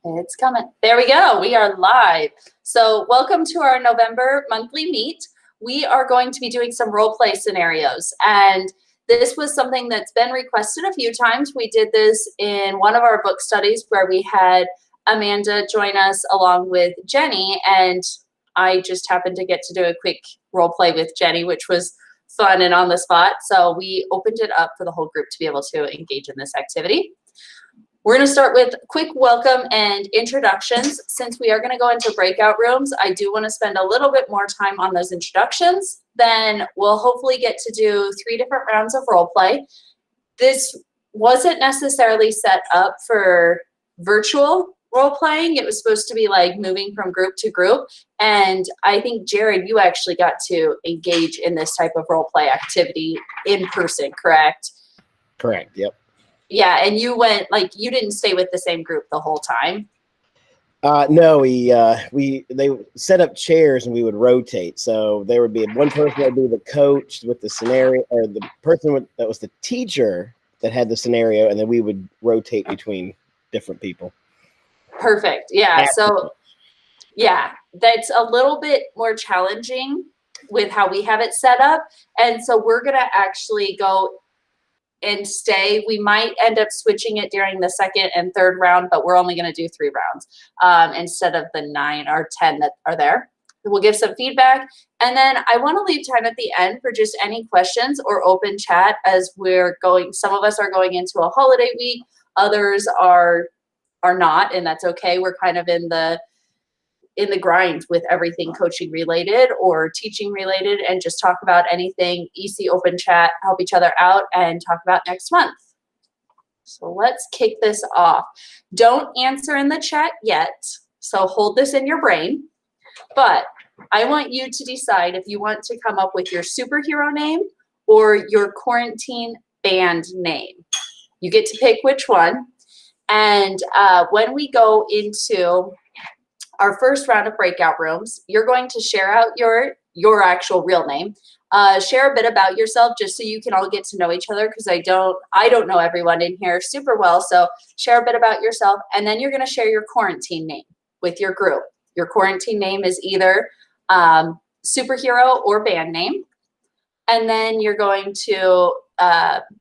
It's coming. There we go. We are live. So welcome to our November monthly meet. We are going to be doing some role play scenarios. And this was something that's been requested a few times. We did this in one of our book studies where we had Amanda join us along with Jenny. And I just happened to get to do a quick role play with Jenny, which was fun and on the spot. So we opened it up for the whole group to be able to engage in this activity. We're going to start with quick welcome and introductions. Since we are going to go into breakout rooms, I do want to spend a little bit more time on those introductions. Then we'll hopefully get to do 3 different rounds of role play. This wasn't necessarily set up for virtual role playing. It was supposed to be like moving from group to group. And I think, Jared, you actually got to engage in this type of role play activity in person, correct? Correct, yep. Yeah, and you went, like, you didn't stay with the same group the whole time? No, they set up chairs and we would rotate. So there would be one person that would be the coach with the scenario, or the person that was the teacher that had the scenario, and then we would rotate between different people. Perfect. Yeah. So, yeah, that's a little bit more challenging with how we have it set up. And so we're going to actually go and stay. We might end up switching it during the second and third round, but we're only going to do 3 rounds instead of the 9 or 10 that are there. We'll give some feedback. And then I want to leave time at the end for just any questions or open chat as we're going. Some of us are going into a holiday week. Others are not, and that's okay. We're kind of in the grind with everything coaching related or teaching related, and just talk about anything EC open chat, help each other out, and talk about next month. So let's kick this off. Don't answer in the chat yet, so hold this in your brain. But I want you to decide if you want to come up with your superhero name or your quarantine band name. You get to pick which one. And when we go into our first round of breakout rooms, you're going to share out your actual real name. Share a bit about yourself just so you can all get to know each other, because I don't know everyone in here super well. So share a bit about yourself, and then you're going to share your quarantine name with your group. Your quarantine name is either superhero or band name. And then you're going to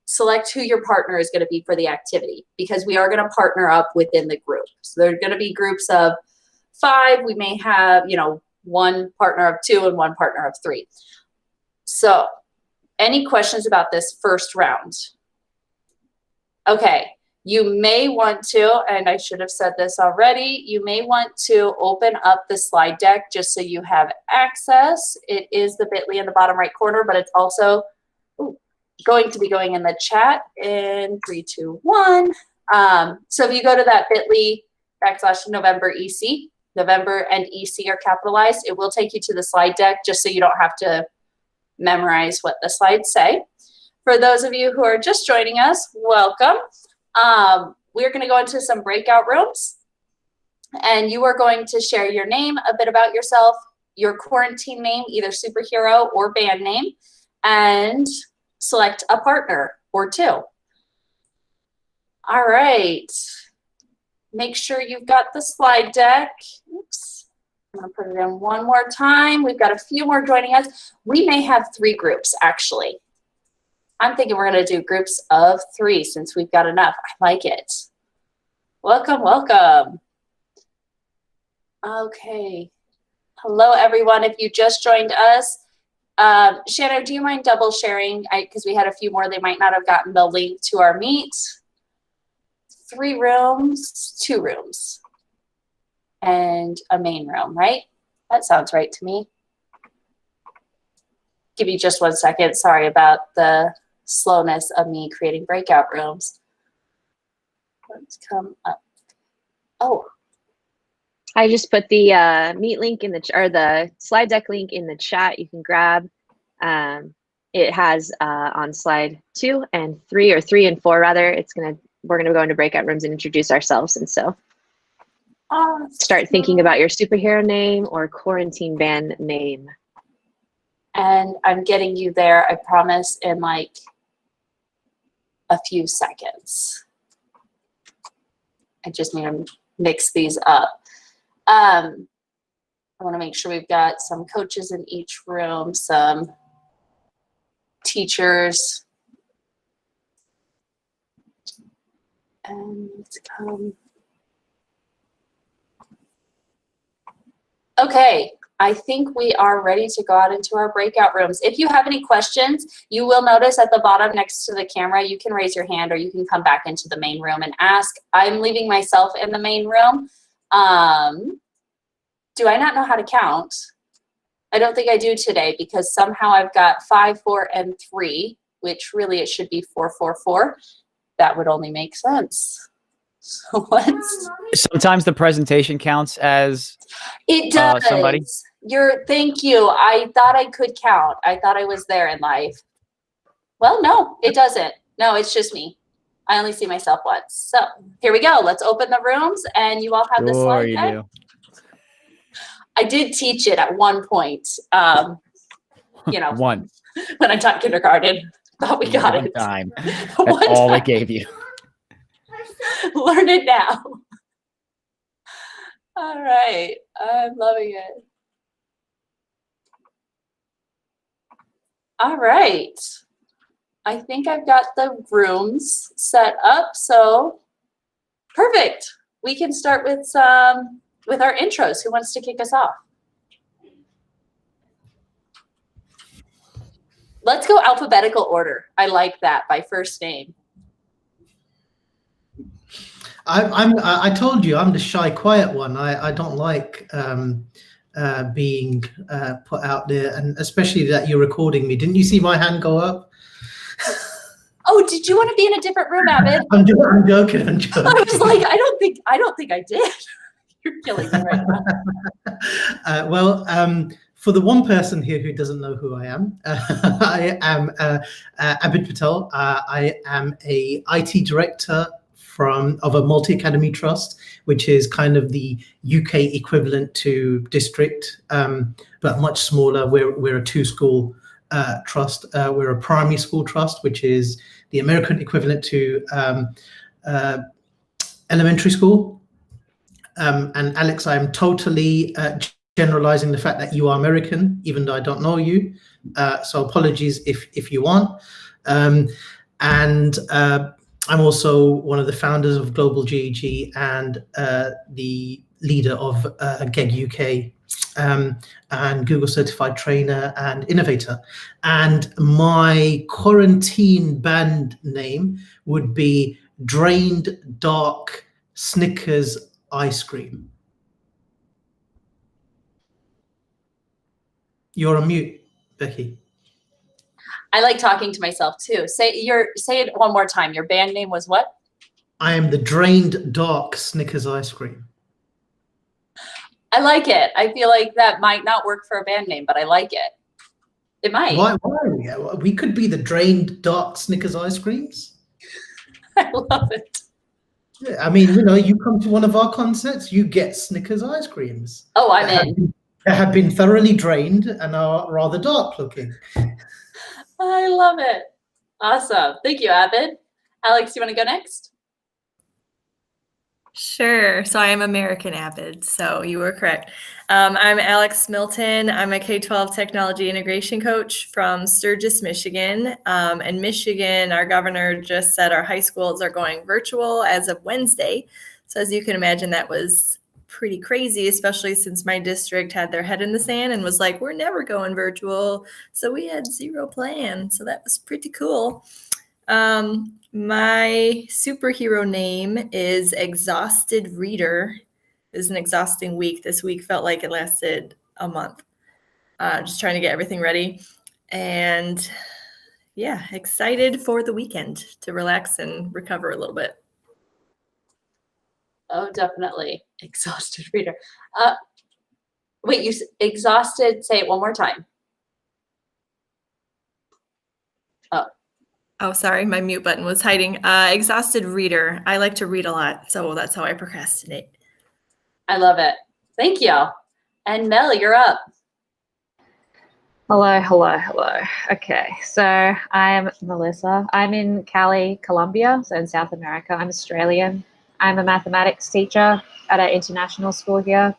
select who your partner is going to be for the activity, because we are going to partner up within the group. So there are going to be groups of 5. We may have, one partner of 2 and one partner of 3. So any questions about this first round? Okay, you may want to, and I should have said this already, you may want to open up the slide deck just so you have access. It is the bit.ly in the bottom right corner, but it's also going to be going in the chat in 3, 2, 1. So if you go to that bit.ly/November EC, November and EC are capitalized, it will take you to the slide deck just so you don't have to memorize what the slides say. For those of you who are just joining us, welcome. We're going to go into some breakout rooms, and you are going to share your name, a bit about yourself, your quarantine name, either superhero or band name, and select a partner or 2. All right. Make sure you've got the slide deck. Oops. I'm going to put it in one more time. We've got a few more joining us. We may have 3 groups, actually. I'm thinking we're going to do groups of 3 since we've got enough. I like it. Welcome, welcome. Okay. Hello, everyone. If you just joined us, Shannon, do you mind double sharing? Because we had a few more. They might not have gotten the link to our meet. 3 rooms, 2 rooms, and a main room, right? That sounds right to me. Give you just 1 second. Sorry about the slowness of me creating breakout rooms. Let's come up. Oh. I just put the meet link in the slide deck link in the chat. You can grab. It has on slide 2 and 3, or 3 and 4 rather. We're gonna go into breakout rooms and introduce ourselves, and so start thinking about your superhero name or quarantine band name. And I'm getting you there, I promise, in like a few seconds. I just need to mix these up. I want to make sure we've got some coaches in each room, some teachers. And let's come. Okay, I think we are ready to go out into our breakout rooms. If you have any questions, you will notice at the bottom next to the camera, you can raise your hand or you can come back into the main room and ask. I'm leaving myself in the main room. Do I not know how to count? I don't think I do today because somehow I've got 5, 4, and 3, which really it should be 4, 4, 4. That would only make sense. So let's. Sometimes the presentation counts as It does. somebody. Thank you. I thought I could count. I thought I was there in life. Well, no, it doesn't. No, it's just me. I only see myself once. So here we go. Let's open the rooms and you all have the Sure slide you deck. do. I did teach it at one point. You know, One. when I taught kindergarten. Thought we got One it. time. That's One all time. it gave you. Learn it now. All right. I'm loving it. All right. I think I've got the rooms set up. So perfect. We can start with our intros. Who wants to kick us off? Let's go alphabetical order. I like that, by first name. I told you I'm the shy, quiet one. I don't like being put out there, and especially that you're recording me. Didn't you see my hand go up? Oh, did you want to be in a different room, Abid? I'm joking. I'm joking. I was like, I don't think I did. You're killing me right now. Well, for the one person here who doesn't know who I am, I am Abid Patel. I am a IT director of a multi-academy trust, which is kind of the UK equivalent to district, but much smaller. We're a 2-school trust. We're a primary school trust, which is the American equivalent to elementary school. And Alex, I am totally generalizing the fact that you are American, even though I don't know you. So apologies if you aren't. And I'm also one of the founders of Global GEG and the leader of GEG UK and Google Certified Trainer and Innovator. And my quarantine band name would be Drained Dark Snickers Ice Cream. You're on mute, Becky. I like talking to myself too. Say it one more time. Your band name was what? I am the Drained Dark Snickers Ice Cream. I like it. I feel like that might not work for a band name, but I like it. It might. Why? We could be the Drained Dark Snickers Ice Creams. I love it. Yeah, I mean, you come to one of our concerts, you get Snickers ice creams. Oh, I'm in. They have been thoroughly drained and are rather dark looking. I love it. Awesome. Thank you, Abid. Alex, you want to go next? Sure. So I am American Abid. So you were correct. I'm Alex Milton. I'm a K-12 technology integration coach from Sturgis, Michigan. And Michigan, our governor just said our high schools are going virtual as of Wednesday. So as you can imagine, that was pretty crazy, especially since my district had their head in the sand and was like, we're never going virtual. So we had zero plan. So that was pretty cool. My superhero name is Exhausted Reader. It was an exhausting week. This week felt like it lasted a month. Just trying to get everything ready. And yeah, excited for the weekend to relax and recover a little bit. Oh, definitely. Exhausted reader. Wait, you exhausted? Say it one more time. Oh, sorry. My mute button was hiding. Exhausted reader. I like to read a lot, so that's how I procrastinate. I love it. Thank you. And Mel, you're up. Hello. Okay, so I'm Melissa. I'm in Cali, Colombia, so in South America. I'm Australian. I'm a mathematics teacher at an international school here,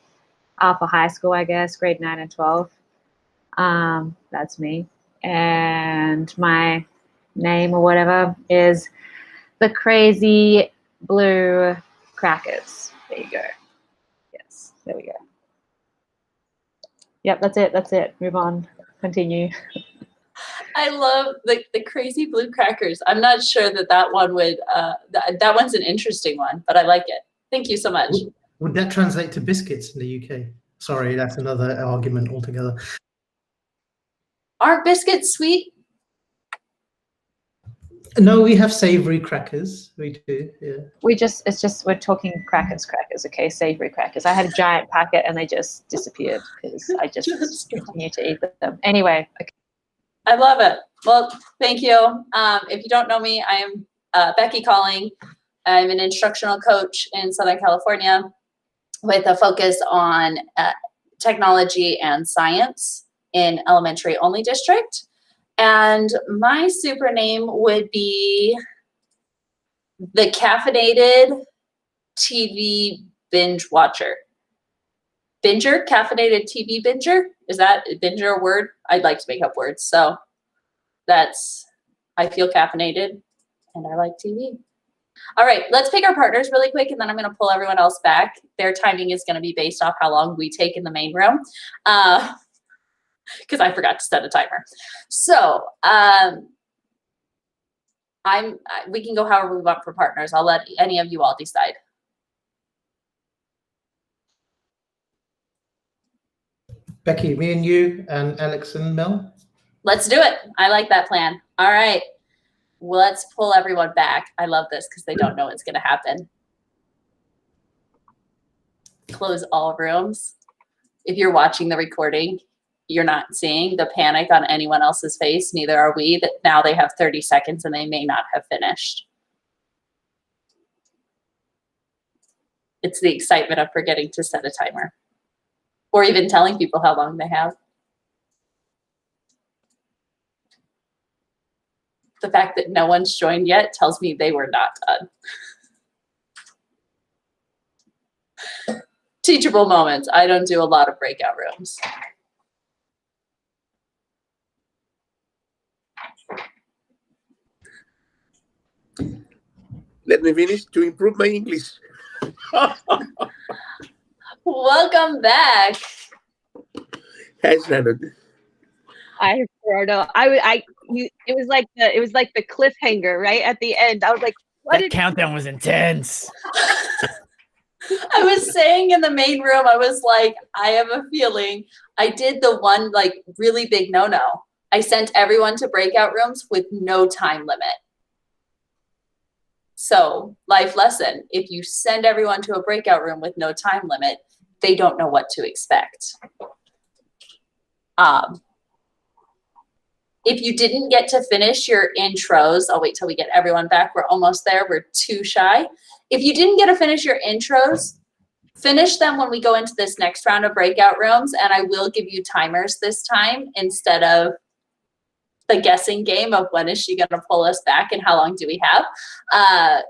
for high school, I guess, grade 9 and 12. That's me. And my name or whatever is the Crazy Blue Crackers. There you go. Yes, there we go. Yep, that's it. That's it. Move on. Continue. I love the Crazy Blue Crackers. I'm not sure that one would, that one's an interesting one, but I like it. Thank you so much. Would that translate to biscuits in the UK? Sorry, that's another argument altogether. Aren't biscuits sweet? No, we have savory crackers. We do, yeah. We're talking crackers, okay? Savory crackers. I had a giant packet and they just disappeared because I just continue to eat them. Anyway, okay. I love it. Well, thank you. If you don't know me, I am Becky Calling. I'm an instructional coach in Southern California with a focus on technology and science in elementary only district. And my super name would be the Caffeinated TV Binge Watcher. Binger? Caffeinated TV Binger? Is that binger a word? I'd like to make up words. So that's, I feel caffeinated and I like TV. All right, let's pick our partners really quick and then I'm going to pull everyone else back. Their timing is going to be based off how long we take in the main room. Because I forgot to set a timer. So we can go however we want for partners. I'll let any of you all decide. Becky, me and you and Alex and Mel. Let's do it. I like that plan. All right. Let's pull everyone back. I love this because they don't know what's going to happen. Close all rooms. If you're watching the recording, you're not seeing the panic on anyone else's face. Neither are we. That now they have 30 seconds and they may not have finished. It's the excitement of forgetting to set a timer or even telling people how long they have. The fact that no one's joined yet tells me they were not done. Teachable moments. I don't do a lot of breakout rooms. Let me finish to improve my English. Welcome back. Hi, Shannon. It was like the cliffhanger right at the end. I was like, what? That countdown was intense. I was saying in the main room, I was like, I have a feeling I did the one like really big no-no. I sent everyone to breakout rooms with no time limit. So, life lesson, if you send everyone to a breakout room with no time limit, they don't know what to expect. If you didn't get to finish your intros, I'll wait till we get everyone back. We're almost there. We're too shy. If you didn't get to finish your intros, finish them when we go into this next round of breakout rooms, and I will give you timers this time instead of the guessing game of when is she going to pull us back and how long do we have.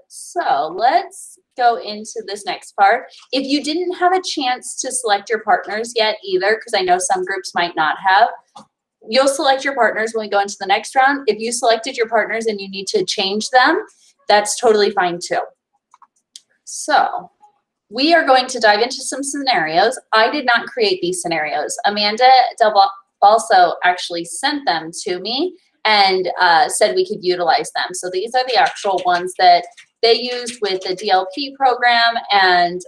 So let's go into this next part. If you didn't have a chance to select your partners yet either, because I know some groups might not have, you'll select your partners when we go into the next round. If you selected your partners and you need to change them, that's totally fine too. So we are going to dive into some scenarios. I did not create these scenarios. Amanda Del Balso actually sent them to me and said we could utilize them. So these are the actual ones that they used with the DLP program, and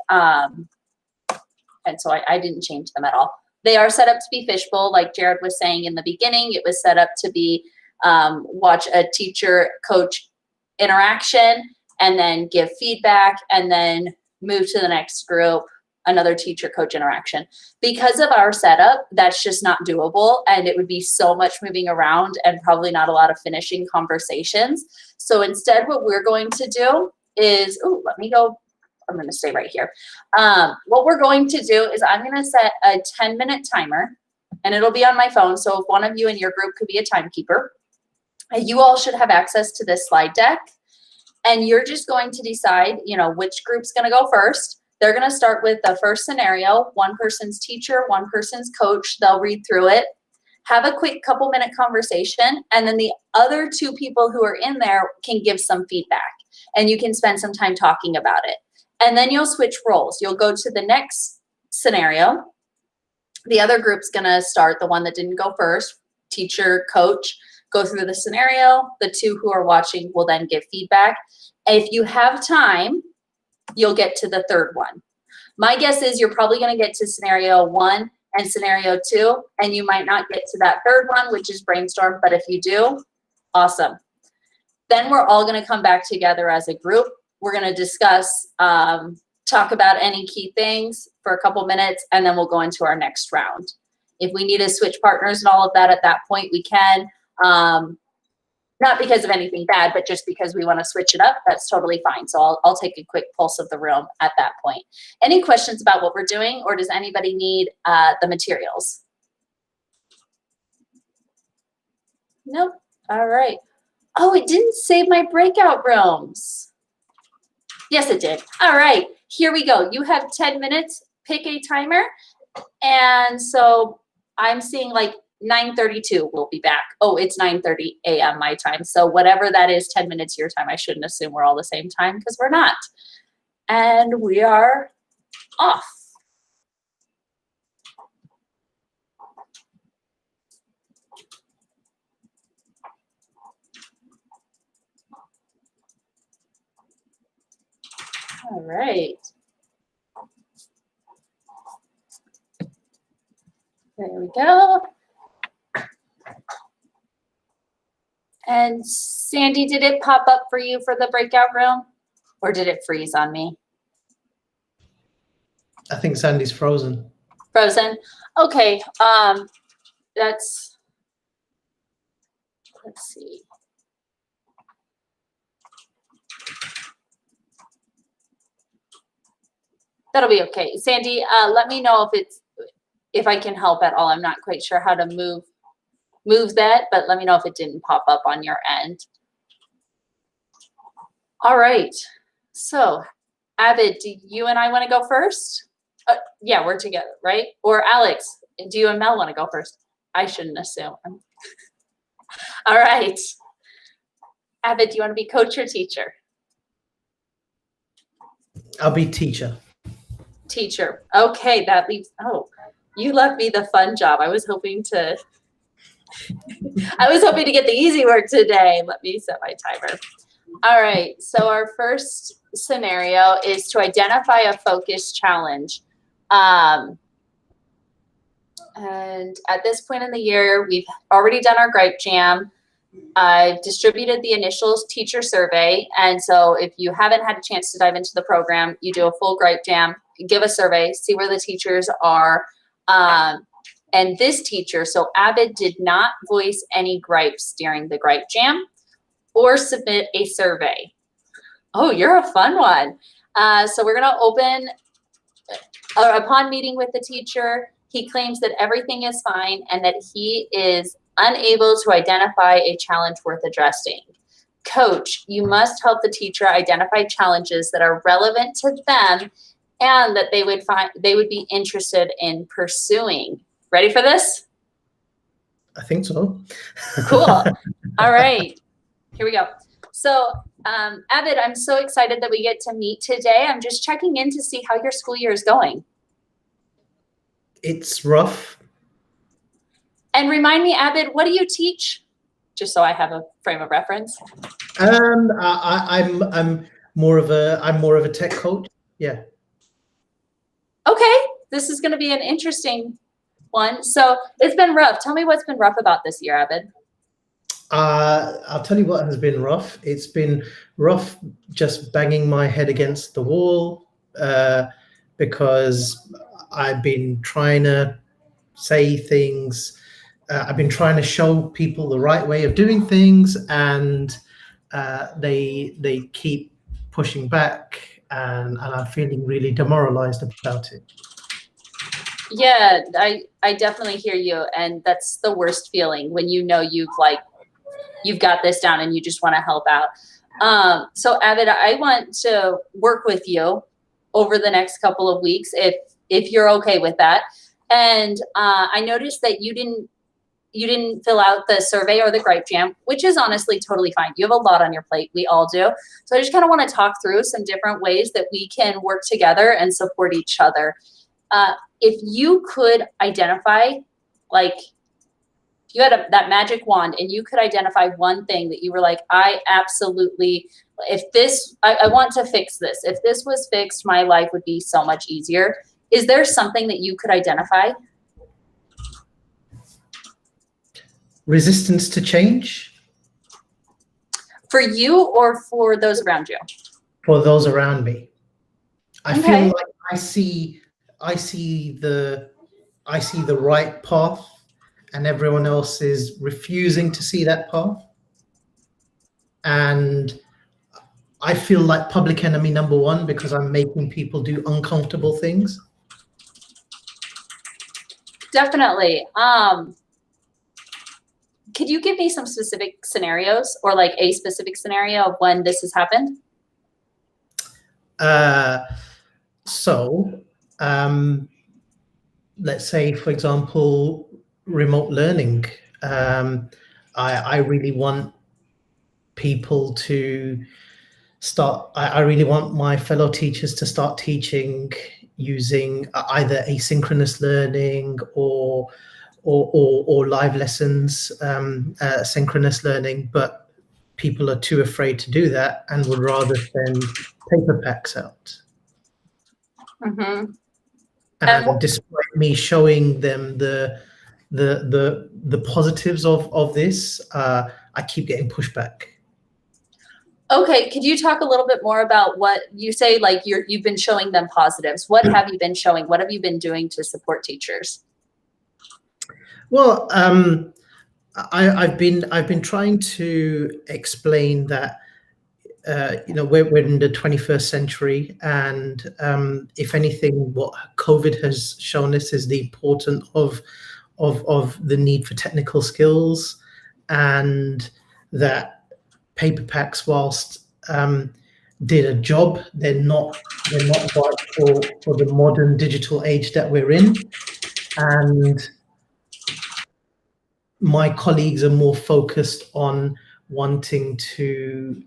so I didn't change them at all. They are set up to be fishbowl, like Jared was saying in the beginning. It was set up to be watch a teacher-coach interaction and then give feedback and then move to the next group, another teacher-coach interaction. Because of our setup, that's just not doable, and it would be so much moving around and probably not a lot of finishing conversations. So instead, what we're going to do is, let me go. I'm going to stay right here. What we're going to do is I'm going to set a 10-minute timer, and it'll be on my phone. So if one of you in your group could be a timekeeper, you all should have access to this slide deck. And you're just going to decide, you know, which group's going to go first. They're going to start with the first scenario. One person's teacher, one person's coach. They'll read through it, have a quick couple-minute conversation, and then the other two people who are in there can give some feedback, and you can spend some time talking about it. And then you'll switch roles. You'll go to the next scenario. The other group's going to start, the one that didn't go first, teacher, coach, go through the scenario. The two who are watching will then give feedback. If you have time, you'll get to the third one. My guess is you're probably going to get to scenario 1 and scenario 2, and you might not get to that third one, which is brainstorm, but if you do, awesome. Then we're all going to come back together as a group. We're going to discuss, talk about any key things for a couple minutes, and then we'll go into our next round. If we need to switch partners and all of that at that point, we can. Not because of anything bad, but just because we want to switch it up, that's totally fine. So I'll take a quick pulse of the room at that point. Any questions about what we're doing, or does anybody need the materials? Nope. All right. Oh, it didn't save my breakout rooms. Yes, it did. All right, here we go. You have 10 minutes, pick a timer. And so I'm seeing like 9:32 we'll be back. Oh, it's 9:30 a.m. my time. So whatever that is, 10 minutes your time. I shouldn't assume we're all the same time because we're not. And we are off. All right. There we go. And Sandy, did it pop up for you for the breakout room, or did it freeze on me? I think Sandy's frozen. Frozen. Okay. Let's see. That'll be okay. Sandy, let me know if I can help at all. I'm not quite sure how to move that, but let me know if it didn't pop up on your end. All right. So, Abid, do you and I want to go first? Yeah, we're together, right? Or Alex, do you and Mel want to go first? I shouldn't assume. All right. Abid, do you want to be coach or teacher? I'll be teacher. Teacher. Okay, that leaves, oh, you left me the fun job. I was hoping to get the easy work today. Let me set my timer. All right, so our first scenario is to identify a focus challenge. And at this point in the year, we've already done our Gripe Jam. I've distributed the initial teacher survey. And so if you haven't had a chance to dive into the program, you do a full Gripe Jam, give a survey, see where the teachers are. And this teacher, so Abid, did not voice any gripes during the Gripe Jam or submit a survey. Oh, you're a fun one. So we're gonna open, upon meeting with the teacher, he claims that everything is fine and that he is unable to identify a challenge worth addressing. Coach, you must help the teacher identify challenges that are relevant to them and that they would be interested in pursuing. Ready for this? I think so. Cool. All right, here we go. So, Abid, I'm so excited that we get to meet today. I'm just checking in to see how your school year is going. It's rough. And remind me, Abid, what do you teach? Just so I have a frame of reference. I'm more of a tech coach. Yeah. Okay, this is going to be an interesting one. So it's been rough. Tell me what's been rough about this year, Abid. I'll tell you what has been rough. It's been rough just banging my head against the wall because I've been trying to say things. I've been trying to show people the right way of doing things, and they keep pushing back, and I'm feeling really demoralized about it. Yeah, I definitely hear you, and that's the worst feeling when you know you've got this down and you just want to help out. So Avid, I want to work with you over the next couple of weeks if you're okay with that. And I noticed that you didn't fill out the survey or the gripe jam, which is honestly totally fine. You have a lot on your plate. We all do. So I just kind of want to talk through some different ways that we can work together and support each other. If you could identify, like, if you had that magic wand and you could identify one thing that you were like, I absolutely, I want to fix this. If this was fixed, my life would be so much easier. Is there something that you could identify? Resistance to change? For you or for those around you? For those around me. I Okay. feel like I see the right path and everyone else is refusing to see that path. And I feel like public enemy number one because I'm making people do uncomfortable things. Definitely. Could you give me some specific scenarios or like a specific scenario of when this has happened? Let's say, for example, remote learning. I really want people to start, I really want my fellow teachers to start teaching using either asynchronous learning or live lessons, synchronous learning, but people are too afraid to do that and would rather send paper packs out. Mm-hmm. And despite me showing them the positives of this, I keep getting pushback. Okay, could you talk a little bit more about what you say, like you've been showing them positives? What have you been showing? What have you been doing to support teachers? Well, I've been trying to explain that we're in the 21st century, and if anything, what COVID has shown us is the importance of the need for technical skills, and that paper packs, whilst did a job, they're not right for the modern digital age that we're in. And my colleagues are more focused on wanting to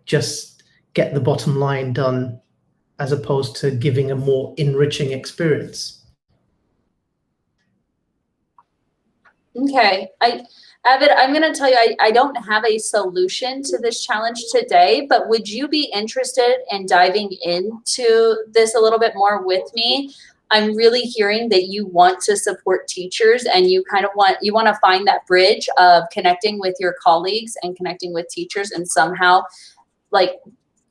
just get the bottom line done as opposed to giving a more enriching experience. Okay, Avid, I'm going to tell you, I don't have a solution to this challenge today, but would you be interested in diving into this a little bit more with me? I'm really hearing that you want to support teachers and you kind of want to find that bridge of connecting with your colleagues and connecting with teachers and somehow like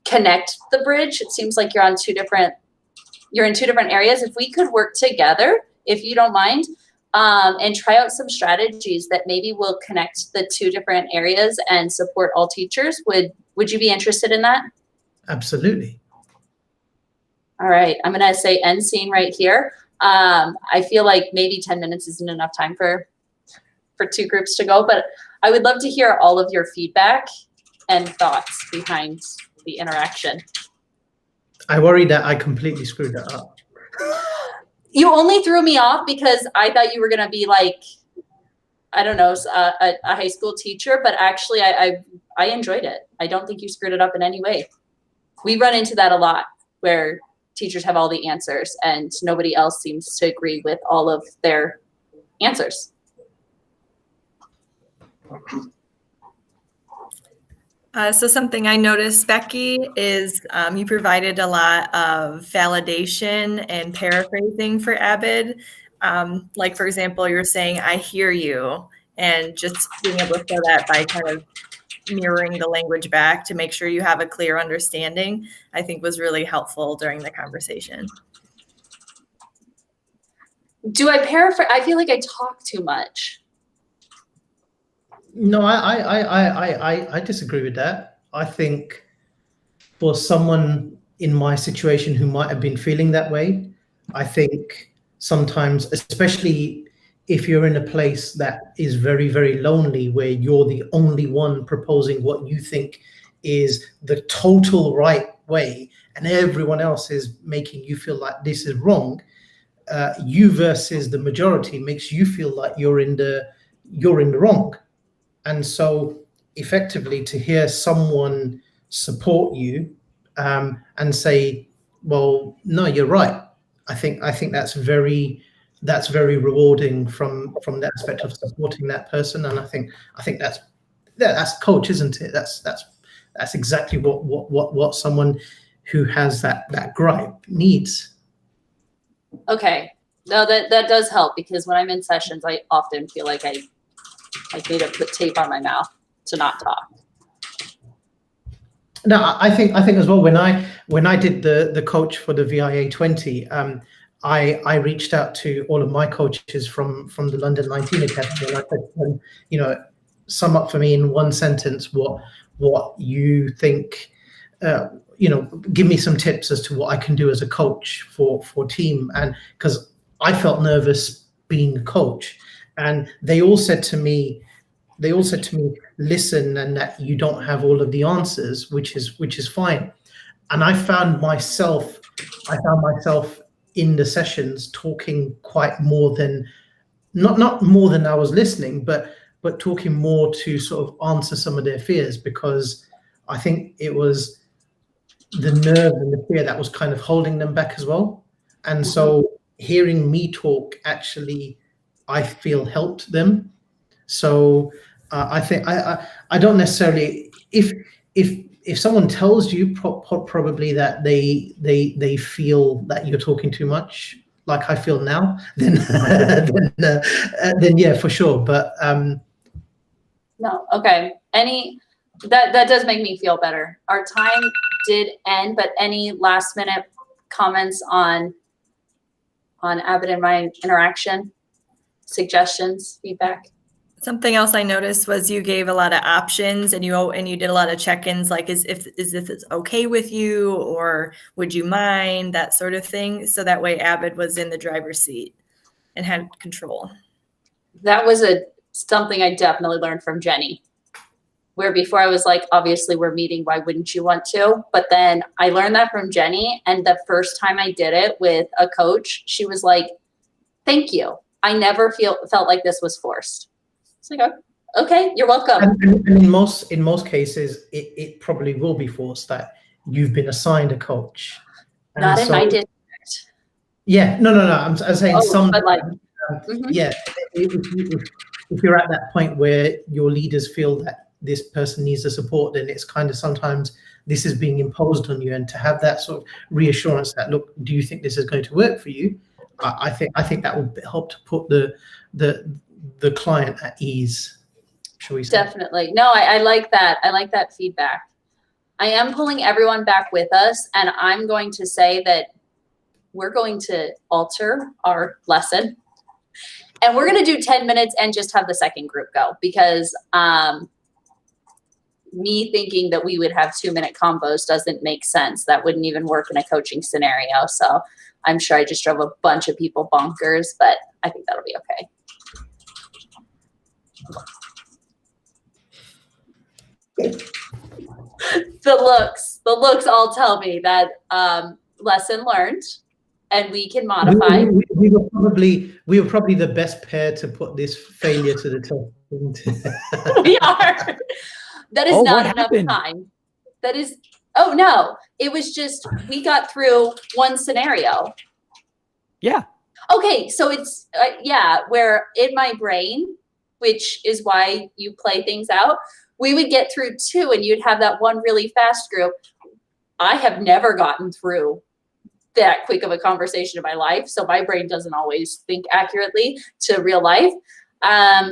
connect the bridge. It seems like you're in two different areas. If we could work together, if you don't mind, and try out some strategies that maybe will connect the two different areas and support all teachers, would you be interested in that? Absolutely. All right, I'm gonna say end scene right here. I feel like maybe 10 minutes isn't enough time for two groups to go, but I would love to hear all of your feedback and thoughts behind the interaction. I worry that I completely screwed that up. You only threw me off because I thought you were gonna be like, I don't know, a high school teacher, but actually I enjoyed it. I don't think you screwed it up in any way. We run into that a lot where teachers have all the answers and nobody else seems to agree with all of their answers. So something I noticed, Becky, is you provided a lot of validation and paraphrasing for Abid. Like, for example, you're saying, I hear you, and just being able to show that by kind of mirroring the language back to make sure you have a clear understanding, I think was really helpful during the conversation. Do I paraphrase? I feel like I talk too much. No, I disagree with that. I think for someone in my situation who might have been feeling that way, I think sometimes, especially if you're in a place that is very, very lonely, where you're the only one proposing what you think is the total right way and everyone else is making you feel like this is wrong, you versus the majority makes you feel like you're in the wrong. And so effectively to hear someone support you and say, well, no, you're right. I think that's very rewarding from the aspect of supporting that person. And I think that's coach, isn't it? That's exactly what someone who has that gripe needs. Okay. No, that does help, because when I'm in sessions, I often feel like I need to put tape on my mouth to not talk. No, I think as well, when I did the coach for the VIA 20, I reached out to all of my coaches from the London 19 Academy, and I said to them, you know, sum up for me in one sentence what you think, you know, give me some tips as to what I can do as a coach for team. And because I felt nervous being a coach, and they all said to me, listen, and that you don't have all of the answers, which is fine. And I found myself in the sessions talking quite more than, not more than I was listening, but talking more to sort of answer some of their fears, because I think it was the nerve and the fear that was kind of holding them back as well. And so hearing me talk actually, I feel, helped them. So I think I don't necessarily, if someone tells you probably that they feel that you're talking too much, like I feel now, then then yeah, for sure. But No, okay. That does make me feel better. Our time did end, but any last minute comments on Abbott and my interaction, suggestions, feedback? Something else I noticed was you gave a lot of options, and you did a lot of check-ins, like is if it's okay with you, or would you mind, that sort of thing. So that way Abbott was in the driver's seat and had control. That was something I definitely learned from Jenny, where before I was like, obviously we're meeting, why wouldn't you want to? But then I learned that from Jenny, and the first time I did it with a coach, she was like, thank you. I never felt like this was forced. It's like, okay, you're welcome. And in most cases, it probably will be forced that you've been assigned a coach. And Not in my district. Yeah, no. I'm saying some. But like, Yeah, if you're at that point where your leaders feel that this person needs the support, then it's kind of sometimes this is being imposed on you, and to have that sort of reassurance that, look, do you think this is going to work for you? I think that will help to put the client at ease, shall we say. Definitely. No, I like that. I like that feedback. I am pulling everyone back with us, and I'm going to say that we're going to alter our lesson, and we're going to do 10 minutes and just have the second group go, because me thinking that we would have 2-minute combos doesn't make sense. That wouldn't even work in a coaching scenario. So I'm sure I just drove a bunch of people bonkers, but I think that'll be okay. The looks all tell me that lesson learned, and we can modify. We were probably the best pair to put this failure to the test. We are. That is not enough time. That is, oh no, it was just, we got through one scenario. Yeah. Okay, so it's, where in my brain, which is why you play things out, we would get through 2 and you'd have that one really fast group. I have never gotten through that quick of a conversation in my life, so my brain doesn't always think accurately to real life.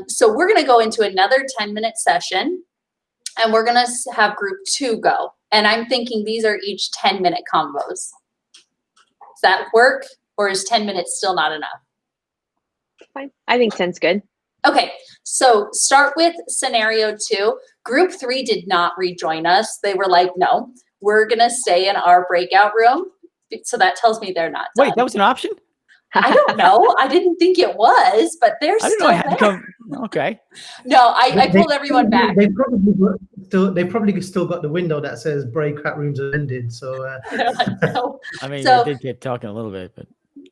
So we're gonna go into another 10-minute session, and we're gonna have group 2 go. And I'm thinking these are each 10-minute combos. Does that work, or is 10 minutes still not enough? Fine. I think 10's good. Okay, so start with scenario 2. Group 3 did not rejoin us. They were like, no, we're gonna stay in our breakout room. So that tells me they're not done. Wait, that was an option? I don't know. I didn't think it was, but they're I didn't still know I had to there. come. Okay. No, I pulled everyone back. They probably were. probably still got the window that says breakout rooms are ended. So No. I mean, So- I did get talking a little bit, but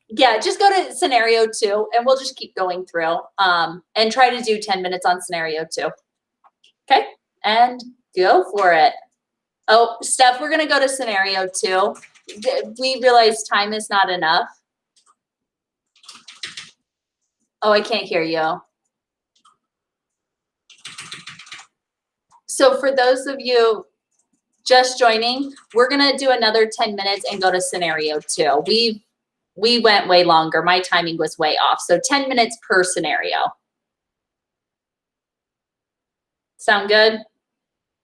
Yeah, just go to scenario 2 and we'll just keep going through and try to do 10 minutes on scenario 2. Okay, and go for it. Oh, Steph, we're gonna go to scenario 2. We realize time is not enough. Oh, I can't hear you. So for those of you just joining, we're gonna do another 10 minutes and go to scenario 2. We went way longer. My timing was way off. So 10 minutes per scenario. Sound good?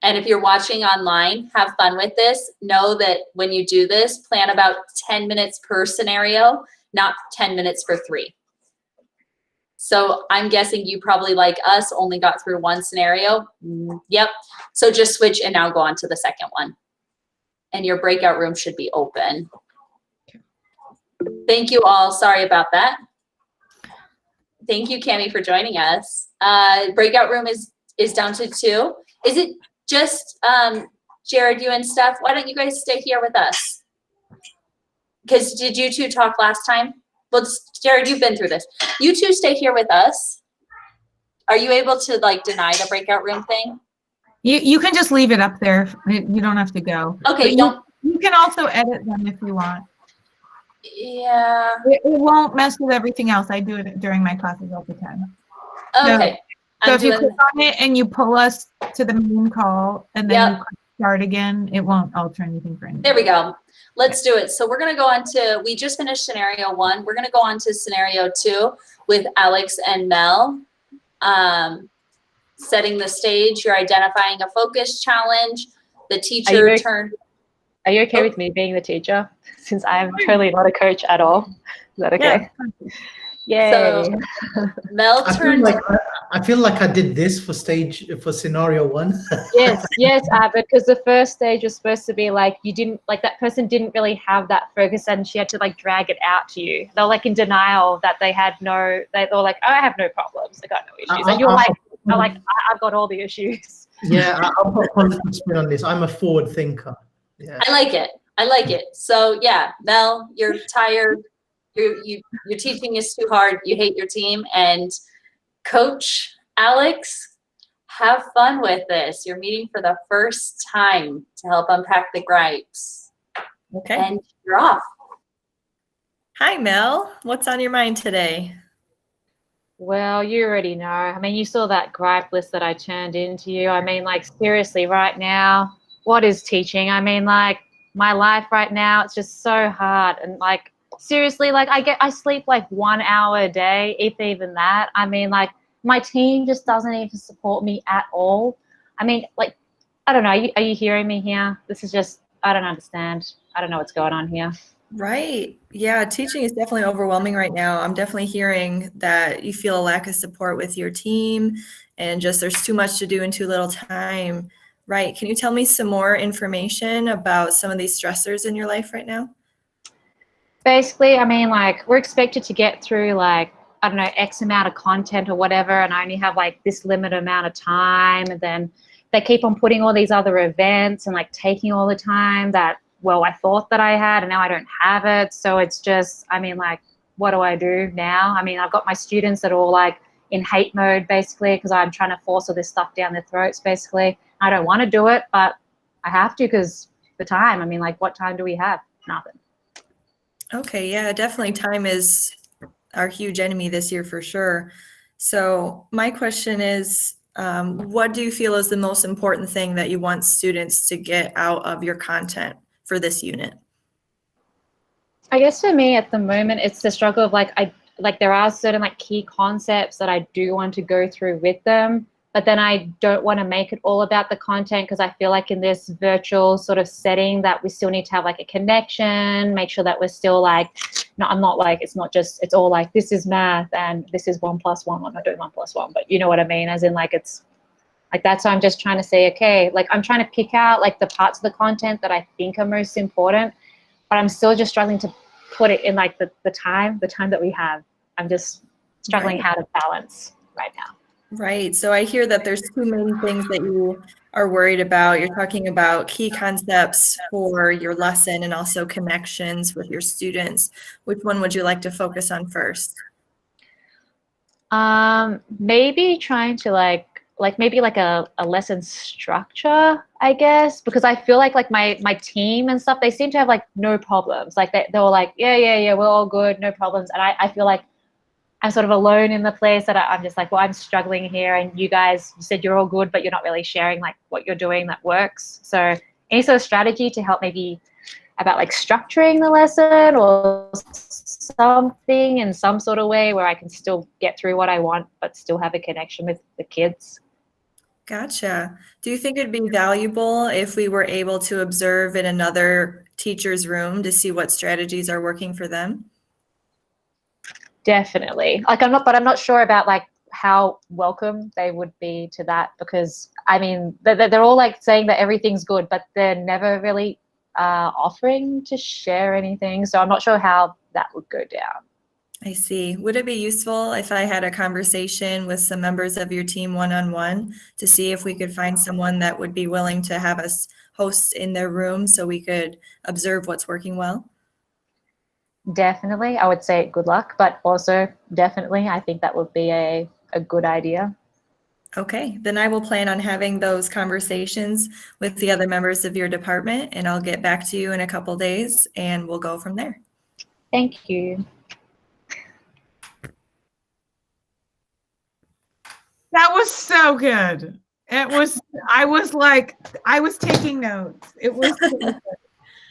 And if you're watching online, have fun with this. Know that when you do this, plan about 10 minutes per scenario, not 10 minutes for 3. So I'm guessing you probably, like us, only got through 1 scenario. Yep. So just switch and now go on to the second one. And your breakout room should be open. Thank you all. Sorry about that. Thank you, Cami, for joining us. Breakout room is down to 2. Is it just Jared, you and Steph? Why don't you guys stay here with us? Because did you two talk last time? Well, Jared, you've been through this. You two stay here with us. Are you able to like deny the breakout room thing? You can just leave it up there. You don't have to go. Okay, But you can also edit them if you want. Yeah. It won't mess with everything else. I do it during my classes all the time. Okay. So I'm if you doing- click on it and you pull us to the main call and then Yep. you click start again, it won't alter anything for anyone. There we go. Let's do it. So we're going to go on to, we just finished scenario 1. We're going to go on to scenario 2 with Alex and Mel. Setting the stage, you're identifying a focus challenge. The teacher you- turned. Are you okay with me being the teacher? Since I'm totally not a coach at all. Is that okay? Yay. So Mel turned. I feel like I did this for scenario 1. yes, because the first stage was supposed to be like you didn't like that person didn't really have that focus and she had to like drag it out to you. They were like in denial that they had no. They were like, oh, I have no problems. I got no issues. And you're like, I've got all the issues. Yeah, I'll put positive spin on this. I'm a forward thinker. Yeah. I like it. I like it. So yeah, Mel, you're tired. Your teaching is too hard. You hate your team. And Coach Alex, have fun with this. You're meeting for the first time to help unpack the gripes. Okay. And you're off. Hi, Mel. What's on your mind today? Well, you already know. I mean, you saw that gripe list that I turned into you. I mean, like, seriously, right now, what is teaching? I mean, like, my life right now, it's just so hard. And, like, seriously, like, I sleep, like, 1 hour a day, if even that. I mean, like, my team just doesn't even support me at all. I mean, like, I don't know. Are you hearing me here? This is just, I don't understand. I don't know what's going on here. Right. Yeah, teaching is definitely overwhelming right now. I'm definitely hearing that you feel a lack of support with your team and just there's too much to do in too little time. Right. Can you tell me some more information about some of these stressors in your life right now? Basically, I mean, like, we're expected to get through, like, I don't know, X amount of content or whatever, and I only have, like, this limited amount of time, and then they keep on putting all these other events and, like, taking all the time that, well, I thought that I had, and now I don't have it, so it's just, I mean, like, what do I do now? I mean, I've got my students that are all, like, in hate mode, basically, because I'm trying to force all this stuff down their throats, basically. I don't want to do it, but I have to because the time, I mean, like, what time do we have? Nothing. Okay, yeah, definitely time is our huge enemy this year for sure. So my question is, what do you feel is the most important thing that you want students to get out of your content for this unit? I guess for me at the moment, it's the struggle of like there are certain like key concepts that I do want to go through with them, but then I don't want to make it all about the content because I feel like in this virtual sort of setting that we still need to have like a connection, make sure that we're still like, no, I'm not like, it's not just, it's all like, this is math and this is 1 + 1. I'm not doing 1 + 1, but you know what I mean? As in like, it's like, that's why I'm just trying to say, okay, like I'm trying to pick out like the parts of the content that I think are most important, but I'm still just struggling to put it in like the time that we have. I'm just struggling how to balance right now. Right. So I hear that there's two main things that you are worried about. You're talking about key concepts for your lesson and also connections with your students. Which one would you like to focus on first? Maybe trying to like maybe like a lesson structure, I guess, because I feel like my team and stuff, they seem to have like no problems. Like they were like, yeah, we're all good, no problems. And I feel like I'm sort of alone in the place that I'm just like, well, I'm struggling here, and you guys said you're all good, but you're not really sharing like what you're doing that works. So any sort of strategy to help maybe about like structuring the lesson or something in some sort of way where I can still get through what I want, but still have a connection with the kids. Gotcha. Do you think it'd be valuable if we were able to observe in another teacher's room to see what strategies are working for them? Definitely. Like I'm not sure about like how welcome they would be to that, because I mean they're all like saying that everything's good, but they're never really offering to share anything. So I'm not sure how that would go down. I see. Would it be useful if I had a conversation with some members of your team one-on-one to see if we could find someone that would be willing to have us host in their room so we could observe what's working well? Definitely. I would say good luck, but also definitely I think that would be a good idea. Okay, then I will plan on having those conversations with the other members of your department, and I'll get back to you in a couple days and we'll go from there. Thank you. That was so good. I was taking notes. It was so good.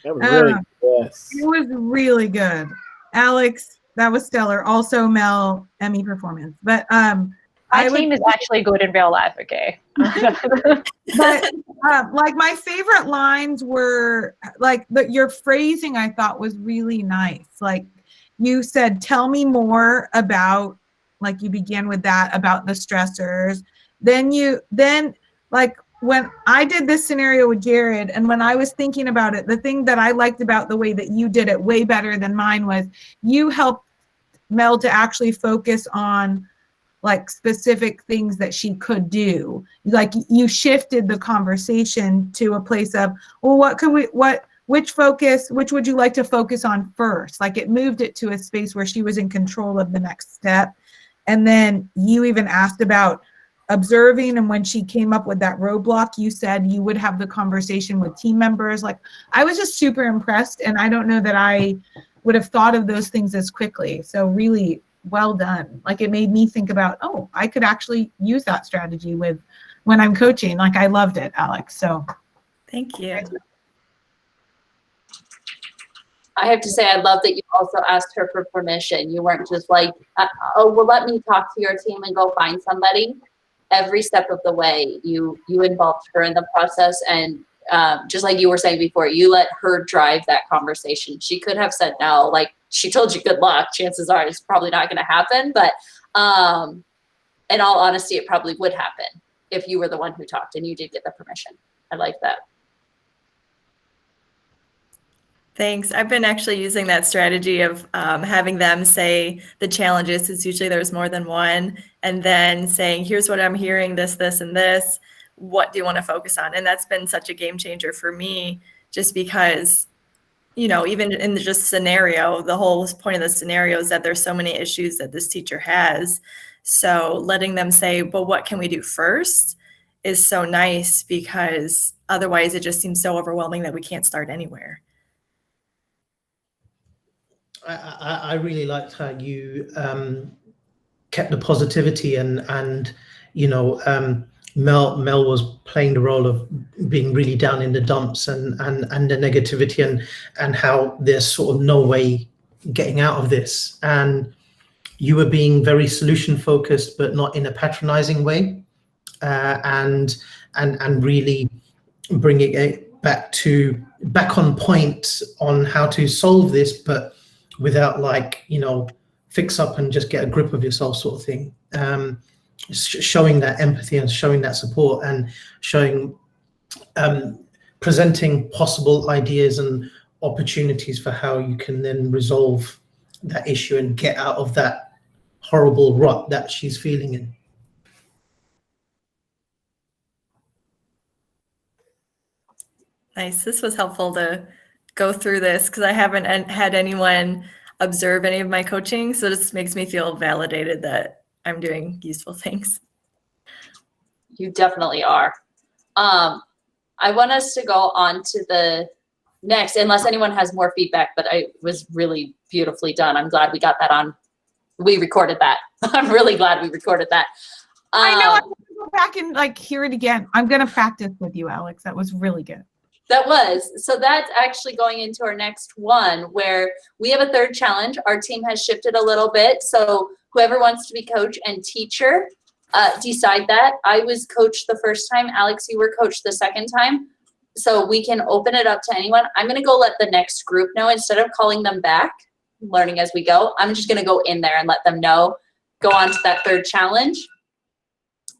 That was really yes. It was really good. Alex, that was stellar. Also Mel, Emmy performance. But my team is actually good in real life, okay? But like my favorite lines were like your phrasing I thought was really nice. Like you said, tell me more about, like you began with that about the stressors. Then like when I did this scenario with Jared, and when I was thinking about it, the thing that I liked about the way that you did it way better than mine was you helped Mel to actually focus on like specific things that she could do. Like you shifted the conversation to a place of, well, which would you like to focus on first? Like it moved it to a space where she was in control of the next step. And then you even asked about observing, and when she came up with that roadblock, you said you would have the conversation with team members. Like I was just super impressed, and I don't know that I would have thought of those things as quickly. So really well done. Like it made me think about, oh, I could actually use that strategy with when I'm coaching. Like I loved it, Alex. So thank you. I have to say, I love that you also asked her for permission. You weren't just like, oh, well, let me talk to your team and go find somebody. Every step of the way, you involved her in the process. And just like you were saying before, you let her drive that conversation. She could have said no, like she told you good luck. Chances are it's probably not going to happen. But in all honesty, it probably would happen if you were the one who talked and you did get the permission. I like that. Thanks. I've been actually using that strategy of having them say the challenges, because usually there's more than one, and then saying, here's what I'm hearing, this, and this. What do you want to focus on? And that's been such a game changer for me, just because, you know, even in the just scenario, the whole point of the scenario is that there's so many issues that this teacher has. So letting them say, well, what can we do first is so nice, because otherwise it just seems so overwhelming that we can't start anywhere. I really liked how you kept the positivity and you know, Mel was playing the role of being really down in the dumps and the negativity and how there's sort of no way getting out of this. And you were being very solution focused, but not in a patronizing way, and really bringing it back on point on how to solve this, but without like, you know, fix up and just get a grip of yourself sort of thing. Showing that empathy and showing that support and showing, presenting possible ideas and opportunities for how you can then resolve that issue and get out of that horrible rut that she's feeling in. Nice. This was helpful to go through this because I haven't had anyone observe any of my coaching. So this makes me feel validated that I'm doing useful things. You definitely are. I want us to go on to the next, unless anyone has more feedback, but it was really beautifully done. I'm glad we got that on. We recorded that. I'm really glad we recorded that. I know. I'm going to go back and like hear it again. I'm going to practice with you, Alex. That was really good. That was. So that's actually going into our next one where we have a third challenge. Our team has shifted a little bit. So whoever wants to be coach and teacher, decide that. I was coach the first time. Alex, you were coach the second time. So we can open it up to anyone. I'm going to go let the next group know instead of calling them back, learning as we go. I'm just going to go in there and let them know, go on to that third challenge.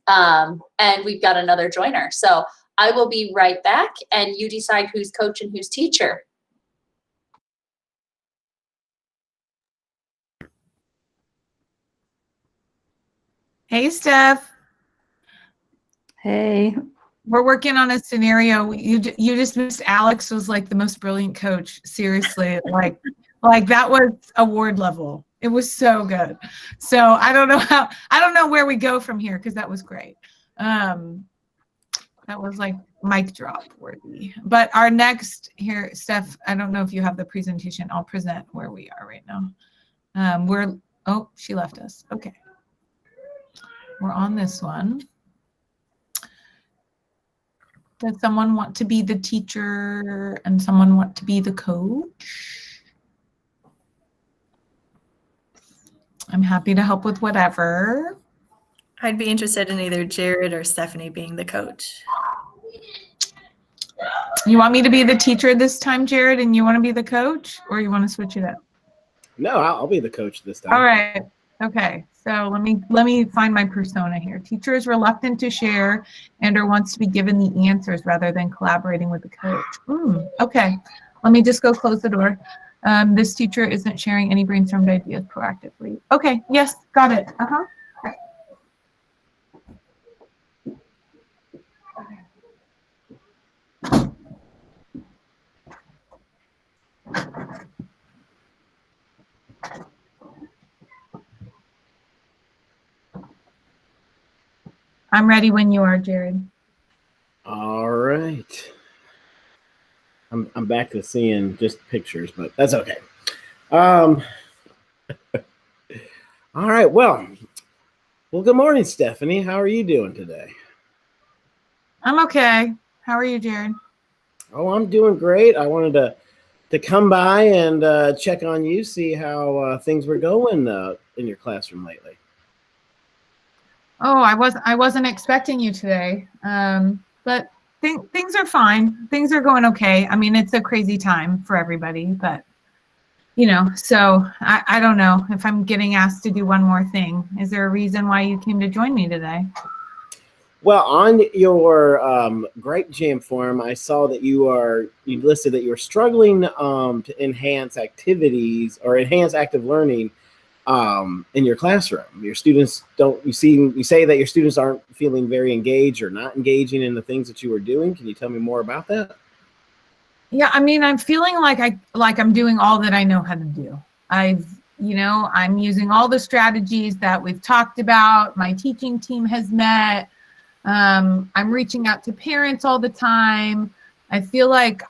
And we've got another joiner. So I will be right back and you decide who's coach and who's teacher. Hey, Steph. Hey. We're working on a scenario. You just missed. Alex was like the most brilliant coach. Seriously, like that was award level. It was so good. So I don't know where we go from here because that was great. That was like mic drop worthy. But our next here, Steph, I don't know if you have the presentation. I'll present where we are right now. Oh, she left us. Okay. We're on this one. Does someone want to be the teacher and someone want to be the coach? I'm happy to help with whatever. I'd be interested in either Jared or Stephanie being the coach. You want me to be the teacher this time, Jared, and you want to be the coach, or you want to switch it up? No, I'll be the coach this time. All right. Okay. So let me find my persona here. Teacher is reluctant to share and or wants to be given the answers rather than collaborating with the coach. Okay. Let me just go close the door. This teacher isn't sharing any brainstormed ideas proactively. Okay. Yes. Got it. Uh-huh. I'm ready when you are, Jared. All right. I'm back to seeing just pictures, but that's okay. All right. Well, good morning, Stephanie. How are you doing today? I'm okay. How are you, Jared? Oh, I'm doing great. I wanted to come by and check on you, see how things were going in your classroom lately. Oh, I wasn't expecting you today, but things are fine. Things are going okay. I mean, it's a crazy time for everybody, but so I don't know if I'm getting asked to do one more thing. Is there a reason why you came to join me today? Well, on your Gripe Jam form, I saw that you listed that you were struggling to enhance activities or enhance active learning in your classroom. Your students you say that your students aren't feeling very engaged or not engaging in the things that you were doing. Can you tell me more about that? Yeah, I mean, I'm feeling like I'm doing all that I know how to do. I'm using all the strategies that we've talked about. My teaching team has met. I'm reaching out to parents all the time. I feel like,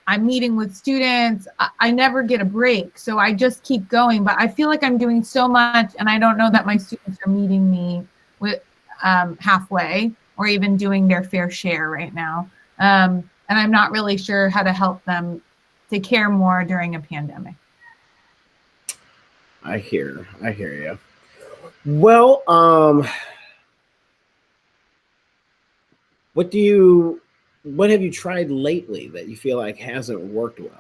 I'm meeting with students. I never get a break. So I just keep going, but I feel like I'm doing so much and I don't know that my students are meeting me with halfway or even doing their fair share right now. And I'm not really sure how to help them to care more during a pandemic. I hear you. Well, what have you tried lately that you feel like hasn't worked well?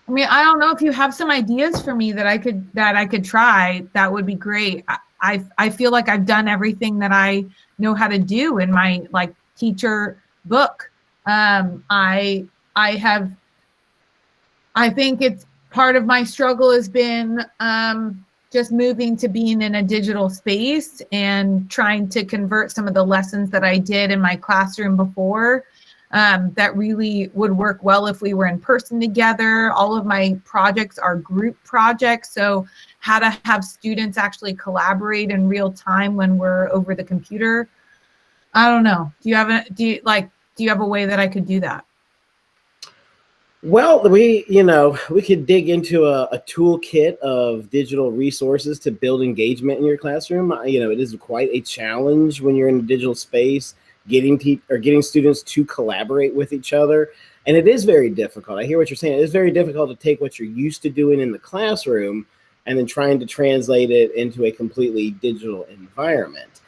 I mean, I don't know if you have some ideas for me that I could try. That would be great. I feel like I've done everything that I know how to do in my teacher book. I think it's part of my struggle has been just moving to being in a digital space and trying to convert some of the lessons that I did in my classroom before that really would work well if we were in person together. All of my projects are group projects, so how to have students actually collaborate in real time when we're over the computer. I don't know. Do you have a way that I could do that? Well, we could dig into a toolkit of digital resources to build engagement in your classroom. It is quite a challenge when you're in a digital space, getting students to collaborate with each other. And it is very difficult. I hear what you're saying. It is very difficult to take what you're used to doing in the classroom and then trying to translate it into a completely digital environment.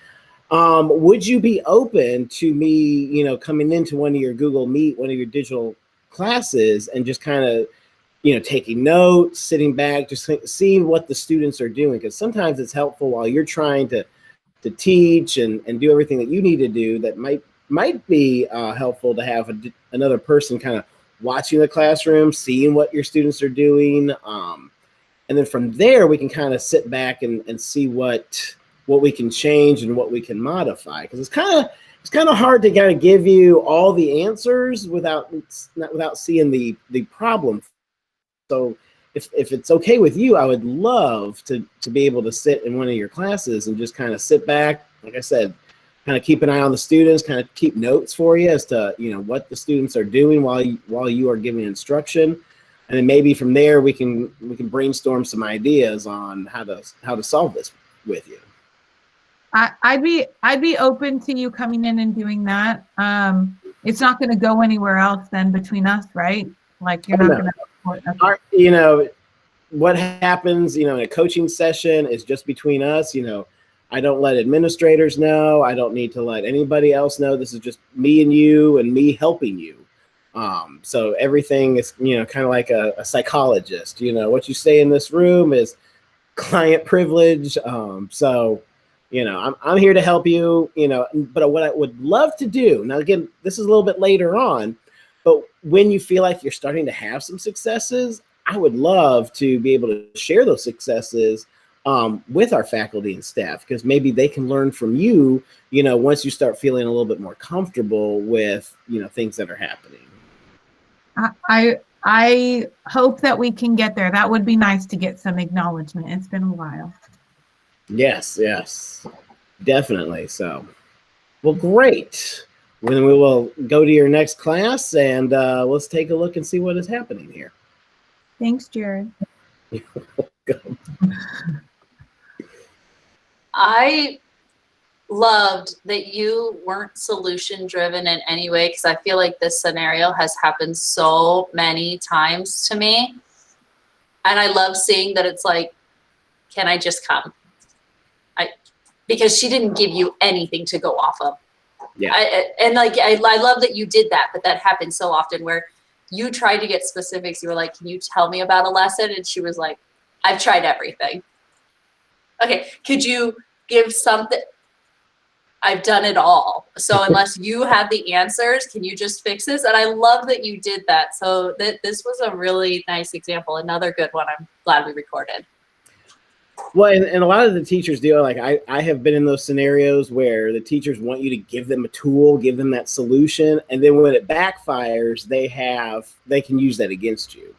Would you be open to me, coming into one of your Google Meet, one of your digital classes, and just kind of, taking notes, sitting back, just seeing what the students are doing? Because sometimes it's helpful while you're trying to teach and do everything that you need to do, that might be helpful to have another person kind of watching the classroom, seeing what your students are doing. And then from there, we can kind of sit back and see what we can change and what we can modify. Because it's kind of hard to kind of give you all the answers without seeing the problem. So if it's okay with you, I would love to be able to sit in one of your classes and just kind of sit back, like I said, kind of keep an eye on the students, kind of keep notes for you as to what the students are doing while you are giving instruction. And then maybe from there we can brainstorm some ideas on how to solve this with you. I'd be open to you coming in and doing that. It's not going to go anywhere else then between us, right? Like you're not going to. What happens, in a coaching session is just between us. I don't let administrators know. I don't need to let anybody else know. This is just me and you and me helping you. So everything is, kind of like a psychologist. What you say in this room is client privilege. So, I'm here to help you, but what I would love to do, now again, this is a little bit later on, but when you feel like you're starting to have some successes, I would love to be able to share those successes with our faculty and staff, because maybe they can learn from you, once you start feeling a little bit more comfortable with, things that are happening. I hope that we can get there. That would be nice to get some acknowledgement. It's been a while. Yes, definitely. So, well, great. Then we will go to your next class and let's take a look and see what is happening here. Thanks, Jared. I loved that you weren't solution driven in any way, because I feel like this scenario has happened so many times to me. And I love seeing that it's like, can I just come? Because she didn't give you anything to go off of. Yeah. I love that you did that, but that happens so often where you tried to get specifics. You were like, can you tell me about a lesson? And she was like, I've tried everything. Okay, could you give something? I've done it all. So unless you have the answers, can you just fix this? And I love that you did that. So this was a really nice example. Another good one. I'm glad we recorded. Well, and a lot of the teachers do. Like I have been in those scenarios where the teachers want you to give them a tool, give them that solution, and then when it backfires, they can use that against you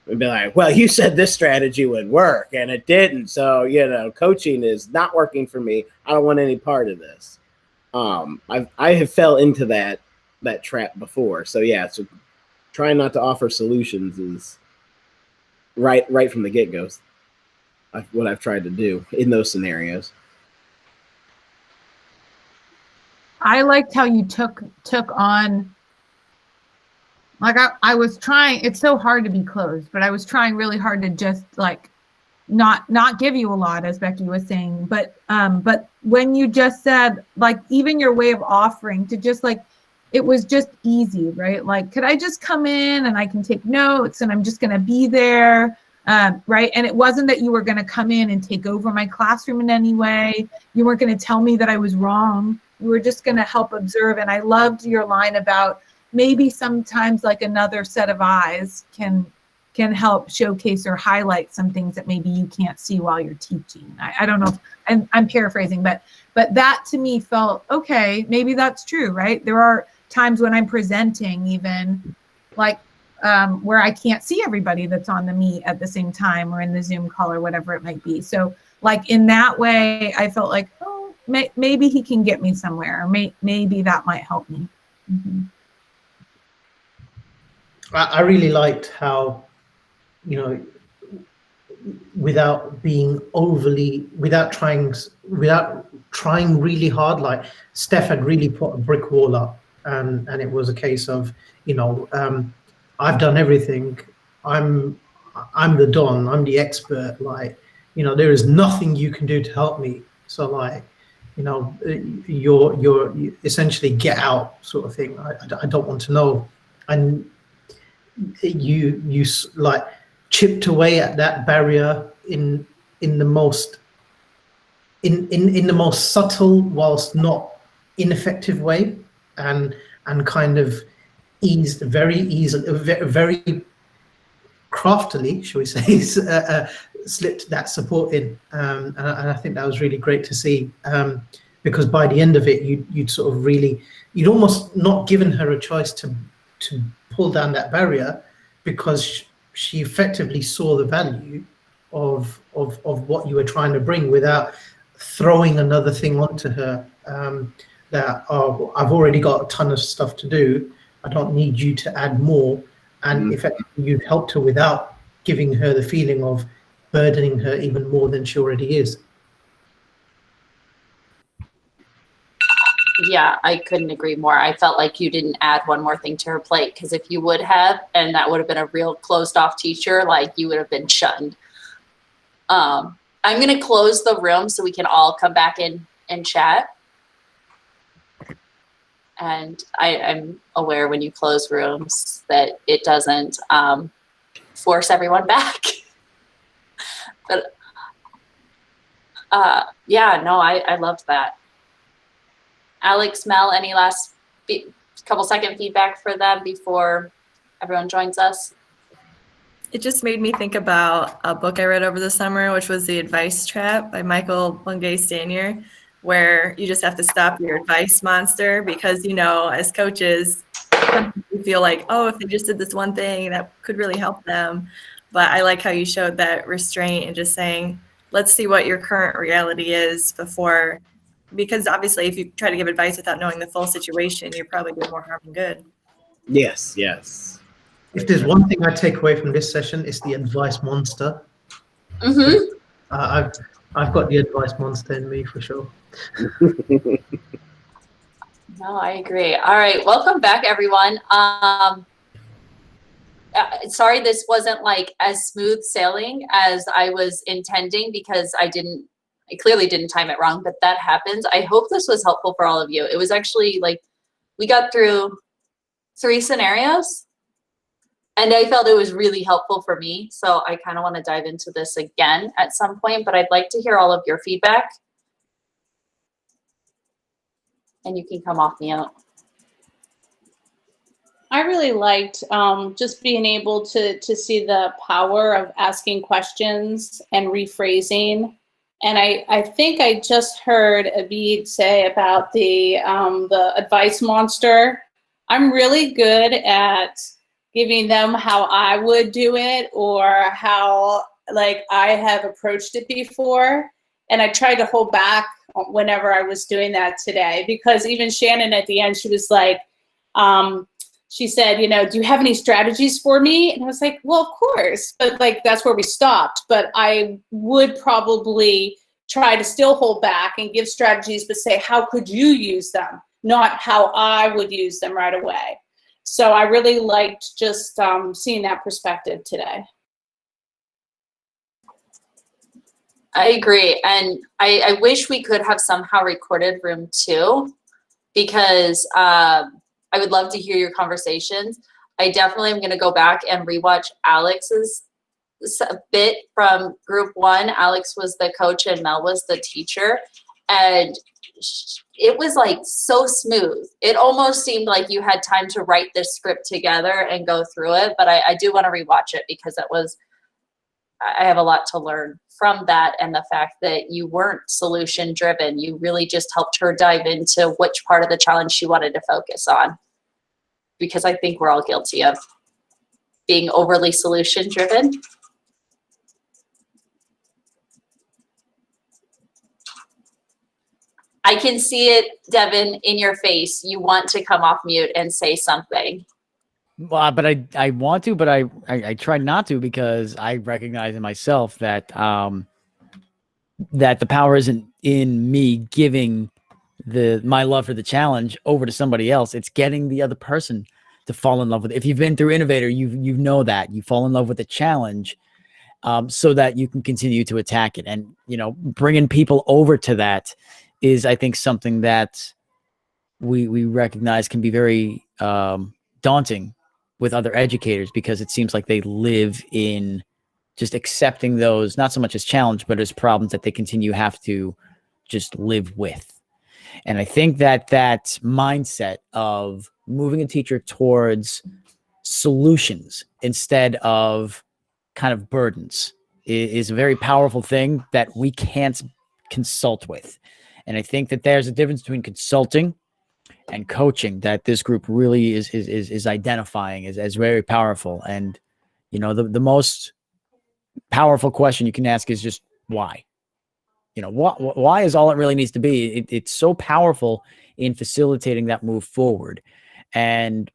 and be like, well, you said this strategy would work and it didn't. So, coaching is not working for me. I don't want any part of this. I have fell into that trap before. So yeah, so trying not to offer solutions is right from the get-go. What I've tried to do in those scenarios. I liked how you took on, like I was trying, it's so hard to be closed, but I was trying really hard to just like not give you a lot, as Becky was saying, but when you just said, like, even your way of offering to just like, it was just easy, right? Like, could I just come in and I can take notes and I'm just going to be there. Right. And it wasn't that you were going to come in and take over my classroom in any way. You weren't going to tell me that I was wrong. You were just going to help observe. And I loved your line about maybe sometimes like another set of eyes can help showcase or highlight some things that maybe you can't see while you're teaching. I don't know if I'm paraphrasing, but that to me felt, okay, maybe that's true, right? There times when I'm presenting, even like where I can't see everybody that's on the Meet at the same time or in the Zoom call or whatever it might be. So like in that way, I felt like, oh, maybe he can get me somewhere, or maybe that might help me. Mm-hmm. I really liked how, you know, without trying really hard, like Steph had really put a brick wall up, and it was a case of, you know, I've done everything. I'm the Don. I'm the expert. Like, you know, there is nothing you can do to help me. So like, you know, you're essentially get out sort of thing. I don't want to know. And you like chipped away at that barrier in the most subtle whilst not ineffective way, and kind of very easily, very craftily, shall we say, slipped that support in, and I think that was really great to see, because by the end of it, you'd almost not given her a choice to pull down that barrier, because she effectively saw the value of what you were trying to bring without throwing another thing onto her, that, oh, I've already got a ton of stuff to do, I don't need you to add more. And effectively you helped her without giving her the feeling of burdening her even more than she already is. Yeah, I couldn't agree more. I felt like you didn't add one more thing to her plate, because if you would have, and that would have been a real closed off teacher, like you would have been shunned. I'm going to close the room so we can all come back in and chat. And I'm aware when you close rooms that it doesn't force everyone back. But yeah, no, I loved that. Alex, Mel, any last couple second feedback for them before everyone joins us? It just made me think about a book I read over the summer, which was The Advice Trap by Michael Bungay Stanier, where you just have to stop your advice monster, because, you know, as coaches, you feel like, oh, if they just did this one thing, that could really help them. But I like how you showed that restraint and just saying, let's see what your current reality is before, because obviously if you try to give advice without knowing the full situation, you're probably doing more harm than good. Yes, yes. If there's one thing I take away from this session, it's the advice monster. Mm-hmm. I've got the advice monster in me for sure. No, I agree. All right, welcome back, everyone. Sorry this wasn't like as smooth sailing as I was intending, because I clearly didn't time it wrong, but that happens. I hope this was helpful for all of you. It was actually like, we got through 3 scenarios, and I felt it was really helpful for me. So I kind of want to dive into this again at some point, but I'd like to hear all of your feedback. And you can come off mute. I really liked just being able to see the power of asking questions and rephrasing. And I think I just heard Abid say about the advice monster. I'm really good at giving them how I would do it, or how like I have approached it before. And I tried to hold back whenever I was doing that today, because even Shannon at the end, she was like, she said, you know, do you have any strategies for me? And I was like, well, of course, but like, that's where we stopped. But I would probably try to still hold back and give strategies, but say, how could you use them? Not how I would use them right away. So I really liked just seeing that perspective today. I agree. And I wish we could have somehow recorded room 2, because I would love to hear your conversations. I definitely am going to go back and rewatch Alex's bit from group 1. Alex was the coach and Mel was the teacher. And it was like so smooth. It almost seemed like you had time to write this script together and go through it. But I do want to rewatch it, because I have a lot to learn from that, and the fact that you weren't solution driven. You really just helped her dive into which part of the challenge she wanted to focus on. because I think we're all guilty of being overly solution driven. I can see it, Devin, in your face. You want to come off mute and say something. Well, but I want to, but I try not to, because I recognize in myself that that the power isn't in me giving my love for the challenge over to somebody else. It's getting the other person to fall in love with it. If you've been through Innovator, you know that you fall in love with the challenge, so that you can continue to attack it. And bringing people over to that is, I think, something that we recognize can be very daunting with other educators, because it seems like they live in just accepting those, not so much as challenge, but as problems that they have to just live with. And I think that mindset of moving a teacher towards solutions instead of kind of burdens is a very powerful thing that we can't consult with. And I think that there's a difference between consulting and coaching that this group really is identifying as very powerful. And the most powerful question you can ask is just why. Why is all it really needs to be. It's so powerful in facilitating that move forward and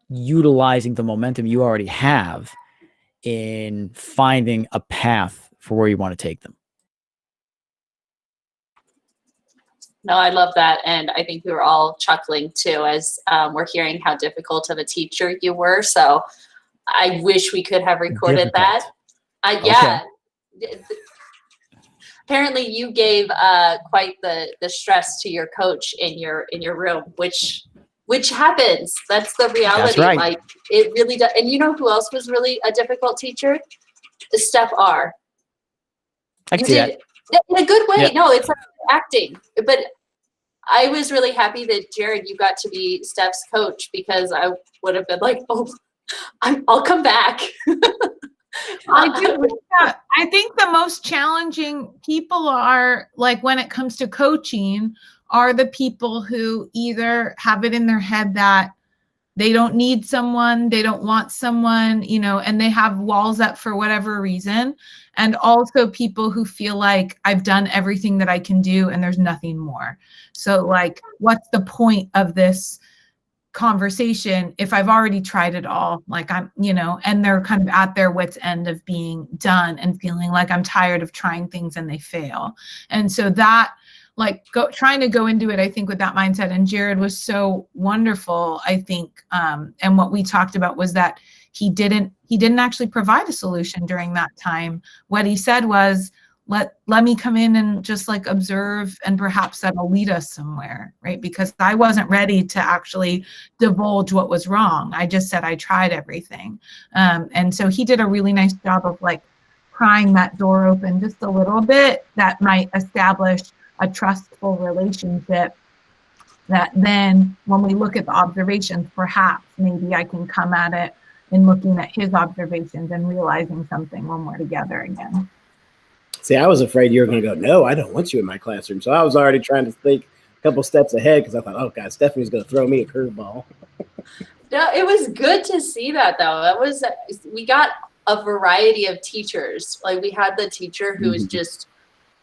utilizing the momentum you already have in finding a path for where you want to take them. No, I love that. And I think we were all chuckling too, as we're hearing how difficult of a teacher you were. So I wish we could have recorded that. Yeah. Apparently you gave quite the stress to your coach in your room, which happens. That's the reality. That's right. Like, it really does. And you know who else was really a difficult teacher? Steph R. I can see that. In a good way. Yep. No, it's like acting. But I was really happy that, Jared, you got to be Steph's coach, because I would have been like, oh, I'll come back. I think the most challenging people are, like, when it comes to coaching, are the people who either have it in their head that they don't need someone, they don't want someone, and they have walls up for whatever reason. And also people who feel like, I've done everything that I can do and there's nothing more. So, like, what's the point of this conversation if I've already tried it all? Like, and they're kind of at their wits' end of being done and feeling like, I'm tired of trying things and they fail. And so that, like, trying to go into it, I think, with that mindset. And Jared was so wonderful, I think. And what we talked about was that he didn't actually provide a solution during that time. What he said was, let me come in and just, like, observe, and perhaps that'll lead us somewhere, right? Because I wasn't ready to actually divulge what was wrong. I just said I tried everything. And so he did a really nice job of, like, prying that door open just a little bit that might establish a trustful relationship, that then when we look at the observations, perhaps maybe I can come at it in looking at his observations and realizing something when we're together again. See, I was afraid you were going to go, no, I don't want you in my classroom. So I was already trying to think a couple steps ahead, because I thought, oh, God, Stephanie's going to throw me a curveball. No, it was good to see that, though. We got a variety of teachers. Like, we had the teacher who was just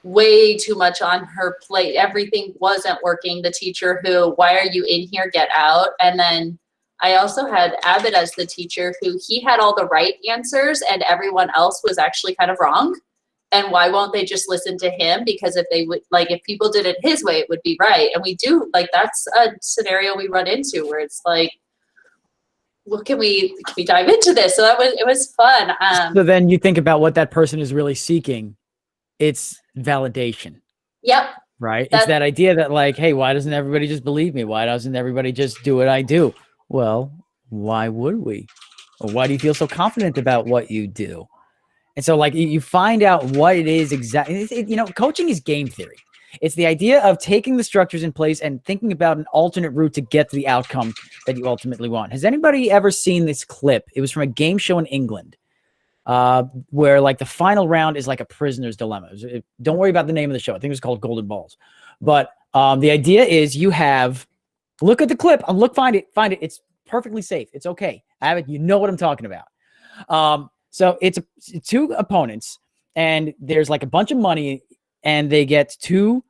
way too much on her plate. Everything wasn't working. The teacher who, why are you in here? Get out. And then I also had Abbott as the teacher who, he had all the right answers and everyone else was actually kind of wrong. And why won't they just listen to him? Because if they would, like, if people did it his way, it would be right. And we do, like, that's a scenario we run into where it's like, well, can we dive into this? So it was fun. So then you think about what that person is really seeking. It's validation. Yep. Right. It's that idea that, like, hey, why doesn't everybody just believe me? Why doesn't everybody just do what I do? Well, why would we? Or why do you feel so confident about what you do? And so, like, you find out what it is exactly. Coaching is game theory. It's the idea of taking the structures in place and thinking about an alternate route to get to the outcome that you ultimately want. Has anybody ever seen this clip? It was from a game show in England, where, like, the final round is like a prisoner's dilemma. Don't worry about the name of the show. I think it was called Golden Balls. But the idea is you have, look at the clip. Find it. It's perfectly safe. It's okay. Abbott, you know what I'm talking about. So it's two opponents, and there's like a bunch of money, and they get two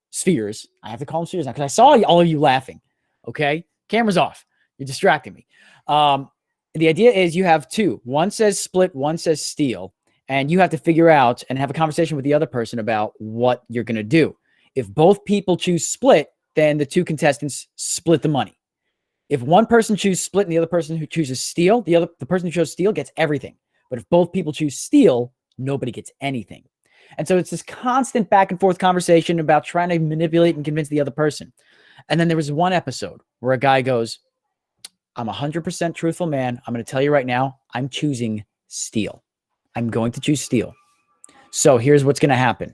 spheres. I have to call them spheres now because I saw all of you laughing. Okay, camera's off. You're distracting me. The idea is you have two. One says split, one says steal, and you have to figure out and have a conversation with the other person about what you're going to do. If both people choose split, then the two contestants split the money. If one person chooses split and the other person who chooses steal, the person who chose steal gets everything. But if both people choose steal, nobody gets anything. And so it's this constant back and forth conversation about trying to manipulate and convince the other person. And then there was one episode where a guy goes, I'm 100% truthful man. I'm going to tell you right now, I'm choosing steal. I'm going to choose steal. So here's what's going to happen.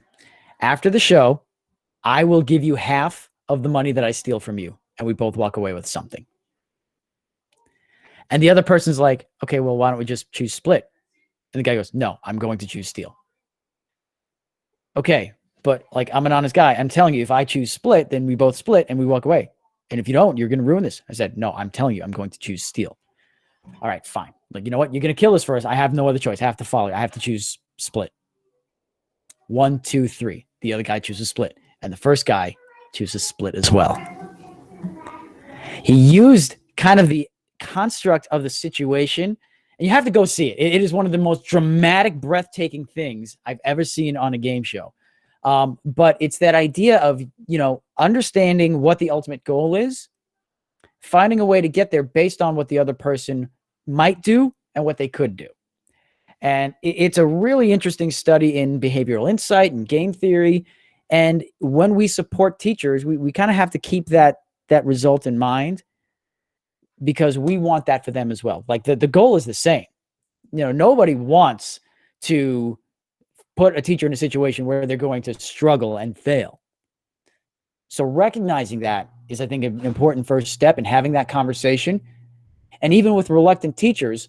After the show, I will give you half of the money that I steal from you, and we both walk away with something. And the other person's like, okay, well, why don't we just choose split? And the guy goes, no, I'm going to choose steal. Okay, but like, I'm an honest guy. I'm telling you, if I choose split, then we both split and we walk away. And if you don't, you're going to ruin this. I said, no, I'm telling you, I'm going to choose steal. All right, fine. Like, you know what? You're going to kill us for us. I have no other choice. I have to follow you. I have to choose split. 1, 2, 3. The other guy chooses split. And the first guy chooses split as well. He used kind of the construct of the situation, and you have to go see it. It is one of the most dramatic, breathtaking things I've ever seen on a game show. But it's that idea of, you know, understanding what the ultimate goal is, finding a way to get there based on what the other person might do and what they could do. And it's a really interesting study in behavioral insight and game theory. And when we support teachers, we kind of have to keep that result in mind, because we want that for them as well. Like the goal is the same. You know, nobody wants to put a teacher in a situation where they're going to struggle and fail. So recognizing that is, I think, an important first step in having that conversation. And even with reluctant teachers,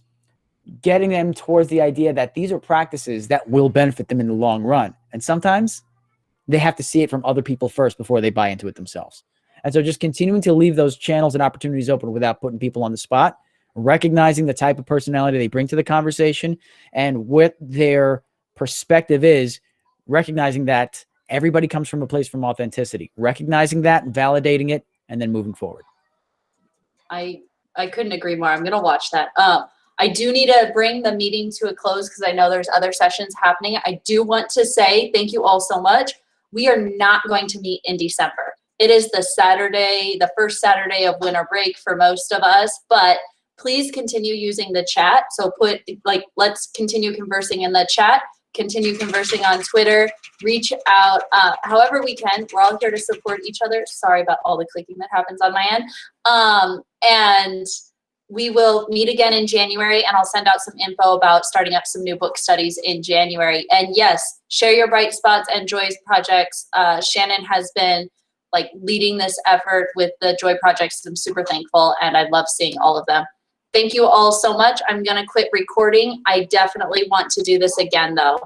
getting them towards the idea that these are practices that will benefit them in the long run. And sometimes they have to see it from other people first before they buy into it themselves. And so just continuing to leave those channels and opportunities open without putting people on the spot, recognizing the type of personality they bring to the conversation and what their perspective is, recognizing that everybody comes from a place from authenticity, recognizing that, validating it, and then moving forward. I couldn't agree more. I'm going to watch that. I do need to bring the meeting to a close because I know there's other sessions happening. I do want to say thank you all so much. We are not going to meet in December. It is the first Saturday of winter break for most of us, but please continue using the chat. So let's continue conversing in the chat, continue conversing on Twitter, reach out however we can. We're all here to support each other. Sorry about all the clicking that happens on my end. And we will meet again in January, and I'll send out some info about starting up some new book studies in January. And yes, share your bright spots and joys projects. Shannon has been leading this effort with the Joy Projects. I'm super thankful, and I love seeing all of them. Thank you all so much. I'm going to quit recording. I definitely want to do this again though.